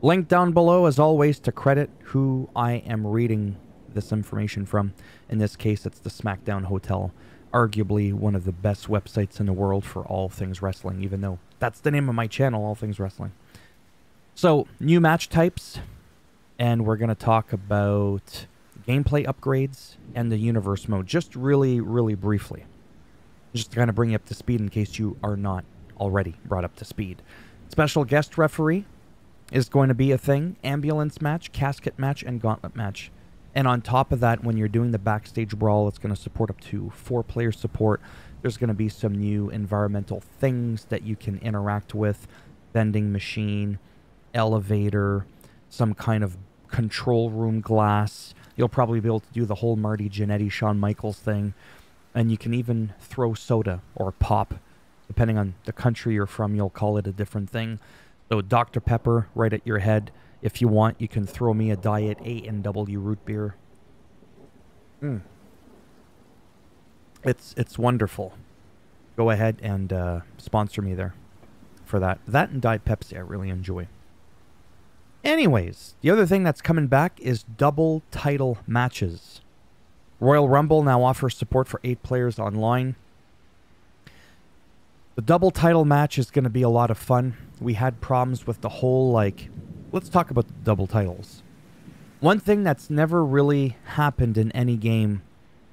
Link down below, as always, to credit who I am reading this information from. In this case, it's the SmackDown Hotel. Arguably one of the best websites in the world for all things wrestling, even though that's the name of my channel, All Things Wrestling. So, new match types, and we're going to talk about gameplay upgrades and the universe mode, just really, really briefly. Just to kind of bring you up to speed in case you are not already brought up to speed. Special guest referee is going to be a thing. Ambulance match, casket match, and gauntlet match. And on top of that, when you're doing the backstage brawl, it's going to support up to 4-player support. There's going to be some new environmental things that you can interact with. Vending machine, elevator, some kind of control room glass. You'll probably be able to do the whole Marty Jannetty, Shawn Michaels thing. And you can even throw soda or pop. Depending on the country you're from, you'll call it a different thing. So Dr. Pepper right at your head. If you want, you can throw me a Diet A&W root beer. It's wonderful. Go ahead and sponsor me there for that. That and Diet Pepsi I really enjoy. Anyways, the other thing that's coming back is double title matches. Royal Rumble now offers support for 8 players online. The double title match is going to be a lot of fun. We had problems with the whole, let's talk about the double titles. One thing that's never really happened in any game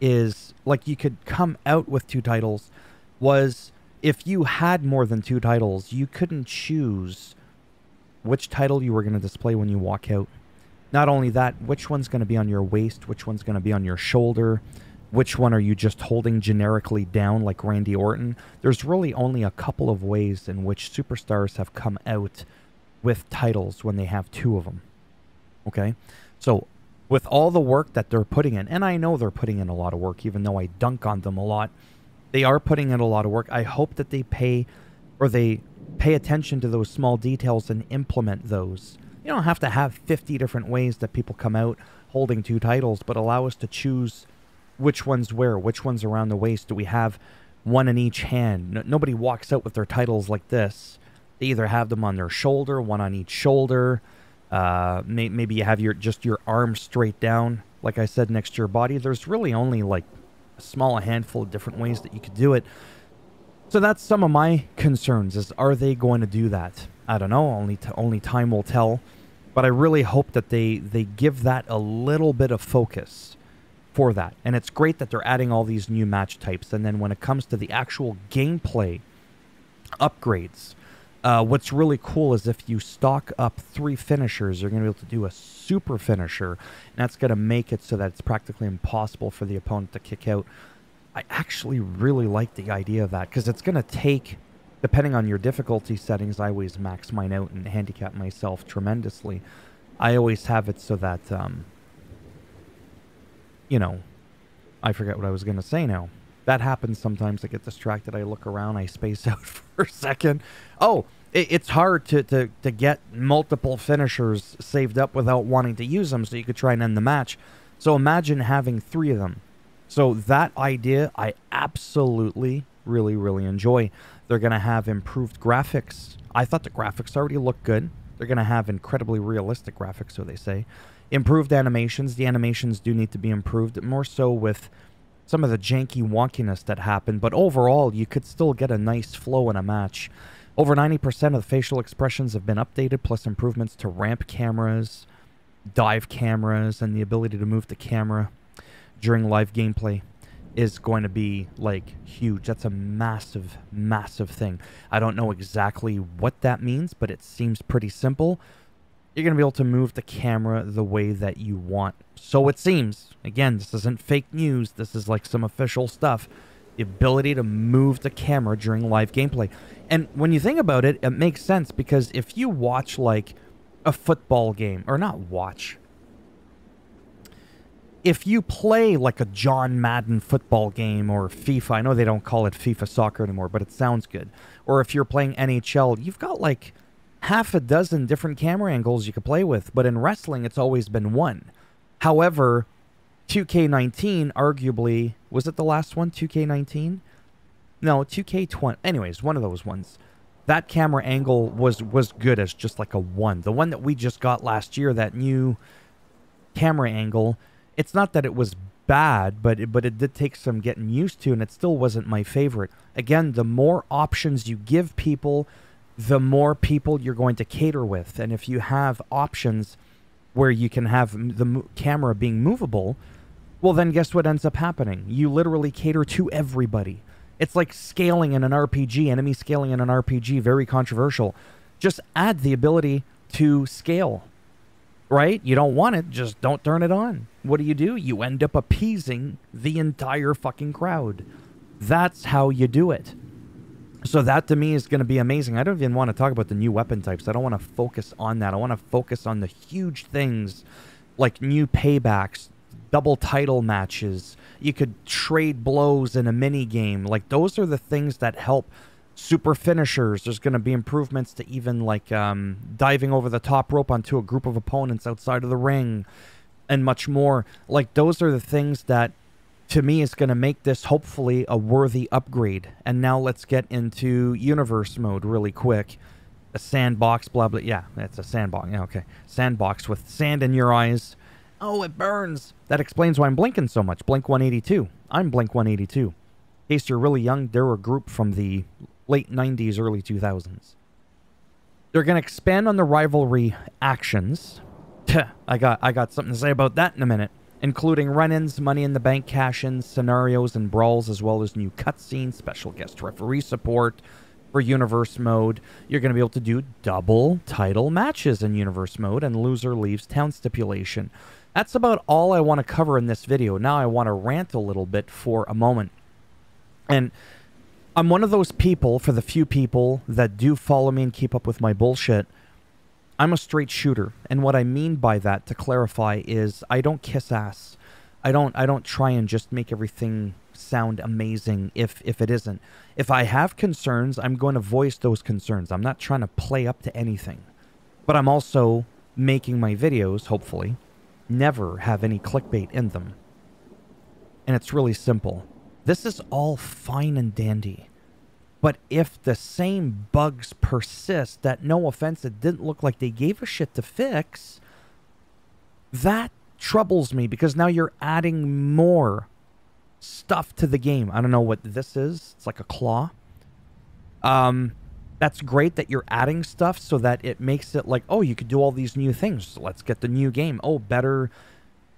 is, you could come out with 2 titles, was if you had more than 2 titles, you couldn't choose which title you were going to display when you walk out. Not only that, which one's going to be on your waist, which one's going to be on your shoulder, which one are you just holding generically down like Randy Orton? There's really only a couple of ways in which superstars have come out with titles when they have 2 of them. Okay? So, with all the work that they're putting in, and I know they're putting in a lot of work, even though I dunk on them a lot, they are putting in a lot of work. I hope that they pay attention to those small details and implement those. You don't have to have 50 different ways that people come out holding 2 titles, but allow us to choose which one's where, which one's around the waist. Do we have one in each hand? Nobody walks out with their titles like this. They either have them on their shoulder, one on each shoulder. Maybe you have just your arms straight down, like I said, next to your body. There's really only a handful of different ways that you could do it. So that's some of my concerns, is are they going to do that? I don't know, only time will tell. But I really hope that they give that a little bit of focus for that. And it's great that they're adding all these new match types. And then when it comes to the actual gameplay upgrades, what's really cool is if you stock up 3 finishers, you're going to be able to do a super finisher. And that's going to make it so that it's practically impossible for the opponent to kick out. I actually really like the idea of that, because it's going to take, depending on your difficulty settings, I always max mine out and handicap myself tremendously. I always have it so that, I forget what I was going to say now. That happens sometimes. I get distracted. I look around. I space out for a second. Oh, it's hard to get multiple finishers saved up without wanting to use them so you could try and end the match. So imagine having 3 of them. So that idea, I absolutely, really, really enjoy. They're going to have improved graphics. I thought the graphics already looked good. They're going to have incredibly realistic graphics, so they say. Improved animations. The animations do need to be improved, more so with some of the janky wonkiness that happened. But overall, you could still get a nice flow in a match. Over 90% of the facial expressions have been updated, plus improvements to ramp cameras, dive cameras, and the ability to move the camera during live gameplay is going to be, huge. That's a massive, massive thing. I don't know exactly what that means, but it seems pretty simple. You're going to be able to move the camera the way that you want. So it seems. Again, this isn't fake news. This is some official stuff. The ability to move the camera during live gameplay. And when you think about it, it makes sense, because if you watch, a football game, or not watch, if you play a John Madden football game or FIFA, I know they don't call it FIFA soccer anymore, but it sounds good. Or if you're playing NHL, you've got half a dozen different camera angles you could play with. But in wrestling, it's always been one. However, 2K19, arguably, was it the last one, 2K19? No, 2K20. Anyways, one of those ones. That camera angle was good as just like a 1. The one that we just got last year, that new camera angle, it's not that it was bad, but it did take some getting used to, and it still wasn't my favorite. Again, the more options you give people, the more people you're going to cater with. And if you have options where you can have the camera being movable, well, then guess what ends up happening? You literally cater to everybody. It's like scaling in an RPG, enemy scaling in an RPG, very controversial. Just add the ability to scale, right? You don't want it, just don't turn it on. What do? You end up appeasing the entire fucking crowd. That's how you do it. So that to me is going to be amazing. I don't even want to talk about the new weapon types. I don't want to focus on that. I want to focus on the huge things like new paybacks, double title matches. You could trade blows in a mini game. Like, those are the things that help. Super finishers. There's going to be improvements to even like diving over the top rope onto a group of opponents outside of the ring, and much more. Like, those are the things that to me is going to make this hopefully a worthy upgrade. And now let's get into universe mode really quick. A sandbox, blah blah. Yeah, it's a sandbox. Yeah, okay. Sandbox with sand in your eyes. Oh, it burns. That explains why I'm blinking so much. Blink 182. I'm Blink 182. In case you're really young, they're a group from the late 90s, early 2000s. They're going to expand on the rivalry actions. I got something to say about that in a minute. Including run-ins, money in the bank cash-ins, scenarios, and brawls, as well as new cutscenes, special guest referee support for universe mode. You're going to be able to do double title matches in universe mode, and loser leaves town stipulation. That's about all I want to cover in this video. Now I want to rant a little bit for a moment. And I'm one of those people, for the few people that do follow me and keep up with my bullshit, I'm a straight shooter. And what I mean by that, to clarify, is I don't kiss ass. I don't try and just make everything sound amazing if it isn't. If I have concerns, I'm going to voice those concerns. I'm not trying to play up to anything. But I'm also making my videos, hopefully, never have any clickbait in them. And it's really simple. This is all fine and dandy. But if the same bugs persist, that, no offense, it didn't look like they gave a shit to fix, that troubles me, because now you're adding more stuff to the game. I don't know what this is. It's like a claw. That's great that you're adding stuff so that it makes it like, oh, you could do all these new things. So let's get the new game. Oh, better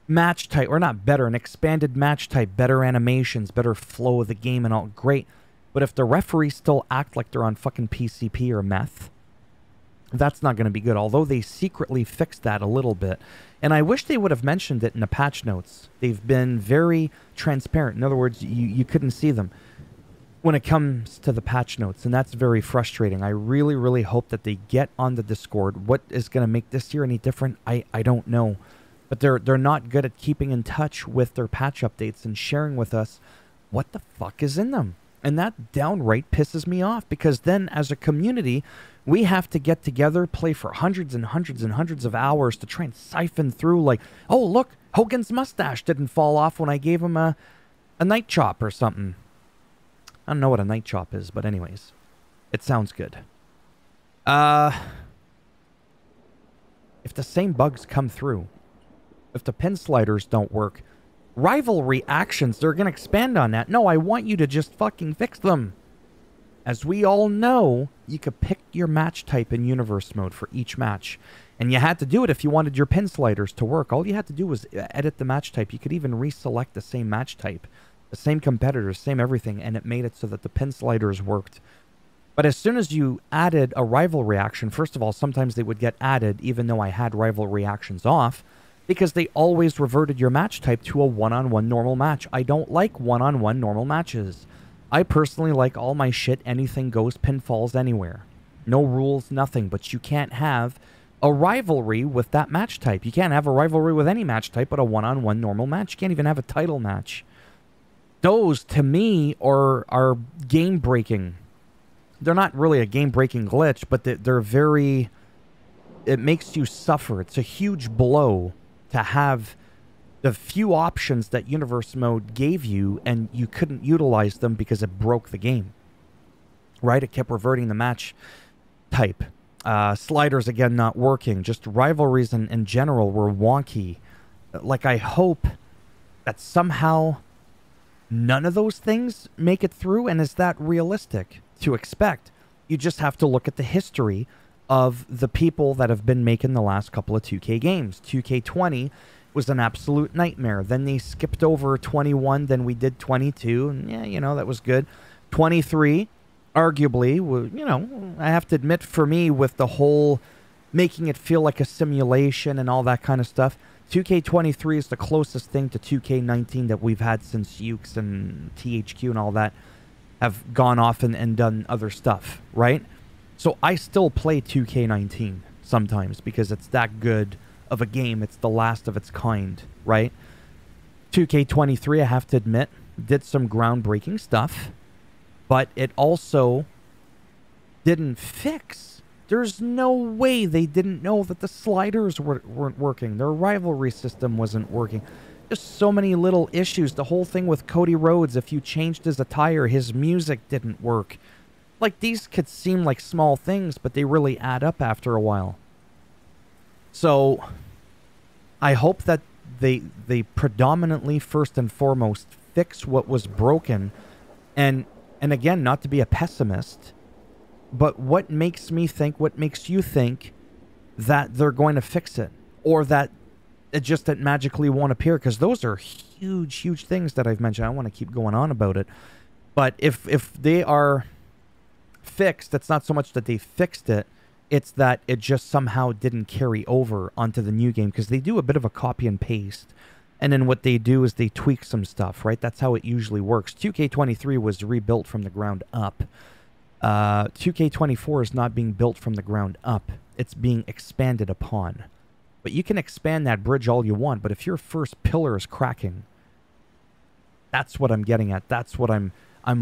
match type, or not better, an expanded match type, better animations, better flow of the game, and all. Great. But if the referees still act like they're on fucking PCP or meth, that's not going to be good. Although they secretly fixed that a little bit. And I wish they would have mentioned it in the patch notes. They've been very transparent. In other words, you couldn't see them when it comes to the patch notes. And that's very frustrating. I really, really hope that they get on the Discord. What is going to make this year any different? I don't know. But they're not good at keeping in touch with their patch updates and sharing with us what the fuck is in them. And that downright pisses me off, because then as a community, we have to get together, play for hundreds and hundreds and hundreds of hours to try and siphon through, like, oh, look, Hogan's mustache didn't fall off when I gave him a night chop or something. I don't know what a night chop is, but anyways, it sounds good. If the same bugs come through, if the pin sliders don't work, rivalry actions, they're going to expand on that. No, I want you to just fucking fix them. As we all know, you could pick your match type in universe mode for each match. And you had to do it if you wanted your pin sliders to work. All you had to do was edit the match type. You could even reselect the same match type, the same competitors, same everything, and it made it so that the pin sliders worked. But as soon as you added a rivalry action, first of all, sometimes they would get added even though I had rivalry actions off, because they always reverted your match type to a one-on-one normal match. I don't like one-on-one normal matches. I personally like all my shit, anything goes, pinfalls anywhere. No rules, nothing, but you can't have a rivalry with that match type. You can't have a rivalry with any match type but a one-on-one normal match. You can't even have a title match. Those, to me, are game-breaking. They're not really a game-breaking glitch, but they're very... It makes you suffer. It's a huge blow to have the few options that universe mode gave you, and you couldn't utilize them because it broke the game. Right? It kept reverting the match type. Sliders, again, not working. Just rivalries in general were wonky. Like, I hope that somehow none of those things make it through. And is that realistic to expect? You just have to look at the history of the people that have been making the last couple of 2K games. 2K20 was an absolute nightmare. Then they skipped over 21, then we did 22, and yeah, you know, that was good. 23, arguably, you know, I have to admit, for me, with the whole making it feel like a simulation and all that kind of stuff, 2K23 is the closest thing to 2K19 that we've had since Ukes and THQ and all that have gone off and done other stuff, right? So I still play 2K19 sometimes because it's that good of a game. It's the last of its kind, right? 2K23, I have to admit, did some groundbreaking stuff, but it also didn't fix. There's no way they didn't know that the sliders weren't working. Their rivalry system wasn't working. Just so many little issues. The whole thing with Cody Rhodes, if you changed his attire, his music didn't work. Like, these could seem like small things, but they really add up after a while. So, I hope that they predominantly, first and foremost, fix what was broken. And again, not to be a pessimist, but what makes me think, what makes you think that they're going to fix it? Or that it magically won't appear? Because those are huge, huge things that I've mentioned. I don't want to keep going on about it. But if they are fixed, it's not so much that they fixed it, it's that it just somehow didn't carry over onto the new game, because they do a bit of a copy and paste, and then what they do is they tweak some stuff, right? That's how it usually works. 2K23 was rebuilt from the ground up. 2K24 is not being built from the ground up. It's being expanded upon. But you can expand that bridge all you want, but if your first pillar is cracking, that's what I'm getting at. That's what I'm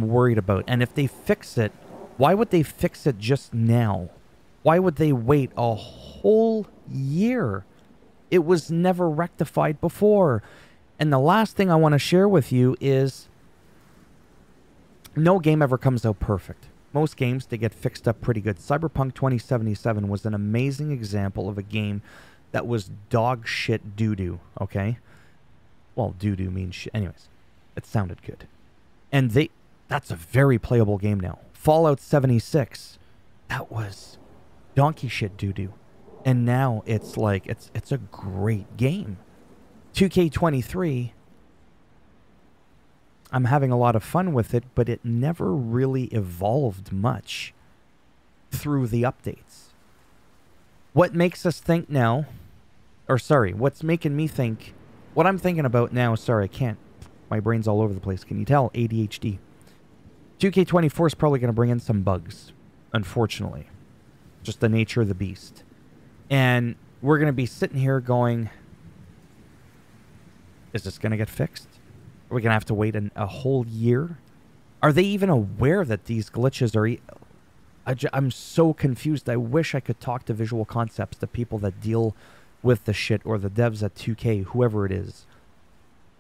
worried about. And if they fix it, why would they fix it just now? Why would they wait a whole year? It was never rectified before. And the last thing I want to share with you is no game ever comes out perfect. Most games, they get fixed up pretty good. Cyberpunk 2077 was an amazing example of a game that was dog shit doo-doo, okay? Well, doo-doo means shit. Anyways, it sounded good. And that's a very playable game now. Fallout 76, that was donkey shit doo-doo. And now it's like, it's a great game. 2K23, I'm having a lot of fun with it, but it never really evolved much through the updates. What makes us think now, what's making me think, what I'm thinking about now, I can't, my brain's all over the place. Can you tell? ADHD. 2K24 is probably going to bring in some bugs, unfortunately. Just the nature of the beast. And we're going to be sitting here going, is this going to get fixed? Are we going to have to wait a whole year? Are they even aware that these glitches are... I'm so confused. I wish I could talk to Visual Concepts, the people that deal with the shit, or the devs at 2K, whoever it is.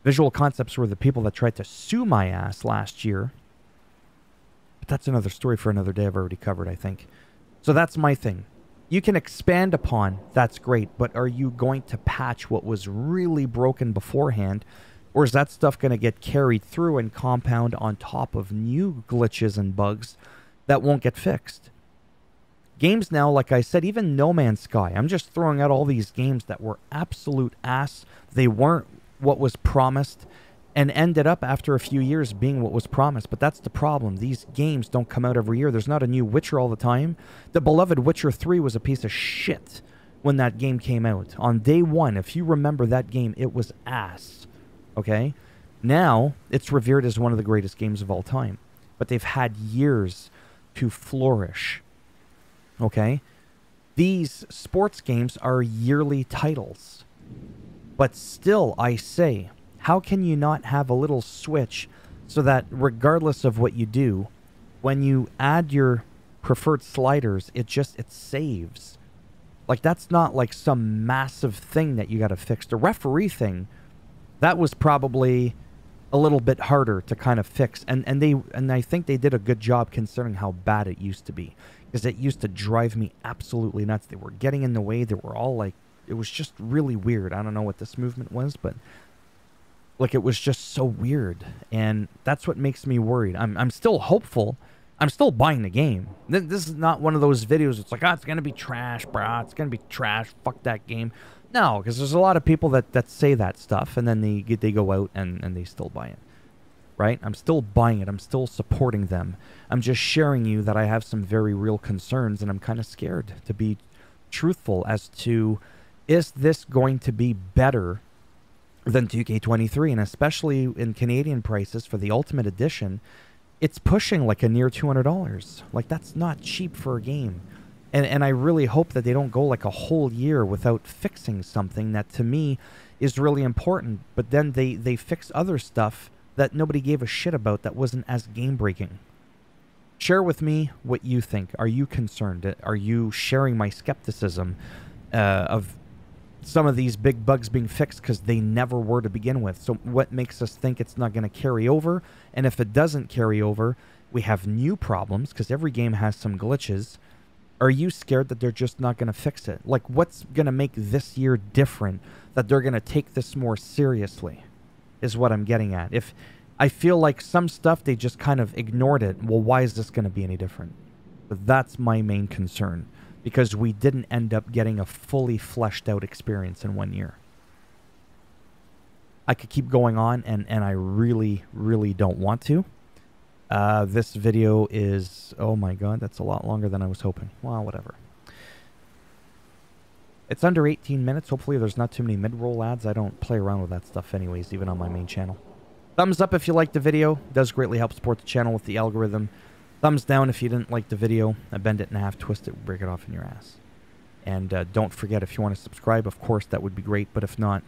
Visual Concepts were the people that tried to sue my ass last year. But that's another story for another day. I've already covered, I think. So that's my thing. You can expand upon, that's great, but are you going to patch what was really broken beforehand? Or is that stuff going to get carried through and compound on top of new glitches and bugs that won't get fixed? Games now, like I said, even No Man's Sky, I'm just throwing out all these games that were absolute ass. They weren't what was promised and ended up after a few years being what was promised. But that's the problem. These games don't come out every year. There's not a new Witcher all the time. The beloved Witcher 3 was a piece of shit when that game came out. On day one, if you remember that game, it was ass. Okay? Now, it's revered as one of the greatest games of all time. But they've had years to flourish. Okay? These sports games are yearly titles. But still, I say, how can you not have a little switch so that regardless of what you do, when you add your preferred sliders, it saves? Like, that's not like some massive thing that you got to fix. The referee thing, that was probably a little bit harder to kind of fix. And I think they did a good job considering how bad it used to be. because it used to drive me absolutely nuts. They were getting in the way. They were all like, it was just really weird. I don't know what this movement was, but like it was just so weird. And that's what makes me worried. I'm still hopeful. I'm still buying the game. This is not one of those videos. It's like, oh, it's going to be trash, brah. It's going to be trash. Fuck that game. No, because there's a lot of people that say that stuff, and then they go out and they still buy it. Right? I'm still buying it. I'm still supporting them. I'm just sharing you that I have some very real concerns, and I'm kind of scared, to be truthful, as to, is this going to be better than 2K23? And especially in Canadian prices for the Ultimate Edition, it's pushing like a near $200. Like, that's not cheap for a game. And I really hope that they don't go like a whole year without fixing something that, to me, is really important. But then they fix other stuff that nobody gave a shit about that wasn't as game-breaking. Share with me what you think. Are you concerned? Are you sharing my skepticism of some of these big bugs being fixed because they never were to begin with? So what makes us think it's not going to carry over? And if it doesn't carry over, we have new problems because every game has some glitches. Are you scared that they're just not going to fix it? Like, what's going to make this year different, that they're going to take this more seriously, is what I'm getting at. If I feel like some stuff, they just kind of ignored it, well, why is this going to be any different? But that's my main concern, because we didn't end up getting a fully fleshed out experience in 1 year. I could keep going on, and I really, really don't want to. This video is, oh my god, that's a lot longer than I was hoping. Well, whatever. It's under 18 minutes. Hopefully there's not too many mid-roll ads. I don't play around with that stuff anyways, even on my main channel. Thumbs up if you liked the video. It does greatly help support the channel with the algorithm. Thumbs down if you didn't like the video. I bend it in half, twist it, break it off in your ass. And don't forget, if you want to subscribe, of course, that would be great. But if not,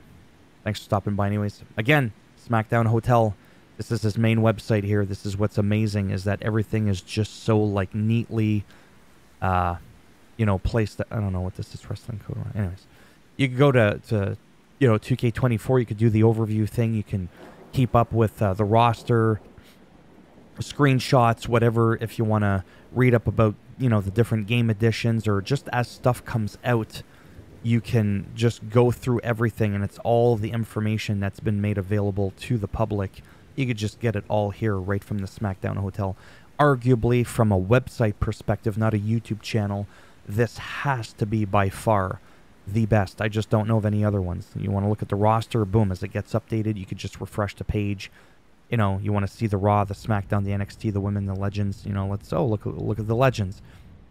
thanks for stopping by anyways. Again, SmackDown Hotel. This is his main website here. This is what's amazing, is that everything is just so, like, neatly, you know, placed. I don't know what this is, wrestling code. Anyways, you can go to you know, 2K24. You could do the overview thing. You can keep up with the roster, screenshots, whatever, if you want to read up about, you know, the different game editions, or just as stuff comes out, you can just go through everything, and it's all the information that's been made available to the public. You could just get it all here right from the SmackDown Hotel. Arguably, from a website perspective, not a YouTube channel, this has to be by far the best. I just don't know of any other ones. You want to look at the roster, boom, as it gets updated, you could just refresh the page. You know, you want to see the Raw, the SmackDown, the NXT, the Women, the Legends. You know, look at the Legends.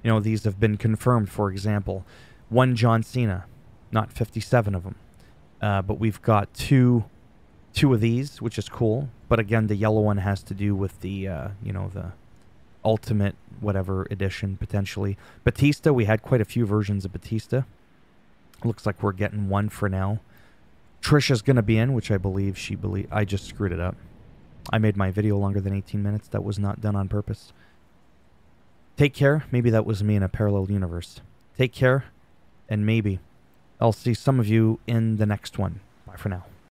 You know, these have been confirmed, for example. One John Cena, not 57 of them. But we've got two of these, which is cool. But again, the yellow one has to do with the, you know, the Ultimate whatever edition, potentially. Batista, we had quite a few versions of Batista. Looks like we're getting one for now. Trisha's going to be in, which I believe I just screwed it up. I made my video longer than 18 minutes. That was not done on purpose. Take care. Maybe that was me in a parallel universe. Take care, and maybe I'll see some of you in the next one. Bye for now.